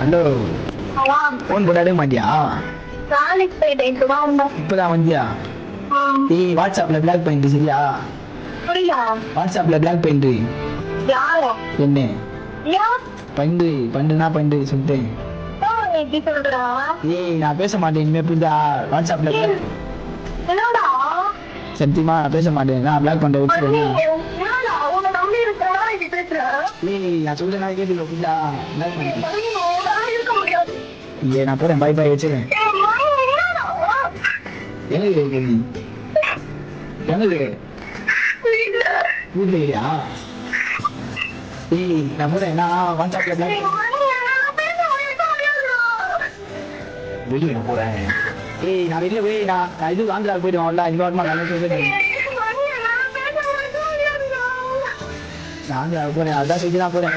hello phone போட்டாலே மாட்டியா நாளைக்கு போயிட்டேன் இப்பதான் வந்தியா ஏய் வாட்ஸ்அப்ல பிளாக் பண்ணிட்டு சரியா புரியா வாட்ஸ்அப்ல பிளாக் பண்ணிட்டு யாரோ என்ன யார் பண்ணுனா பண்ணிட்டு சொல்லிட்டேன் எப்படி சொல்றா ஏய் நான் பேச மாட்டேன் இனிமே புரியுதா வாட்ஸ்அப்ல என்னடா சத்தியமா நான் பேச மாட்டேன் நான் பிளாக் பண்ணிட்டேன் விட்டுறேன் என்னடா உன்னை நம்பி இருக்கா இப்படி பேசுற ஏய் நான் சொல்றேன் நான் கேட்டுல புரியுதா பிளாக் பண்ணிட்டேன் இருக்க முடியாது ஏய் நான் போறேன் பை பை வச்சிருக்கேன் என்னது கேக்குது என்னது வீட்டுல இல்லையா ஏய் நான் போறேன் நான் வாட்ஸ்அப்ல பிளாக் வெளியே போறேன் ஏய் நான் வெளியே போய் நான் இது ஆந்திரா போயிடுவேன்ல இங்க வரமா நான் சொல்றேன் நான் ஆந்திரா போறேன் அதான் சொல்லி நான் போறேன்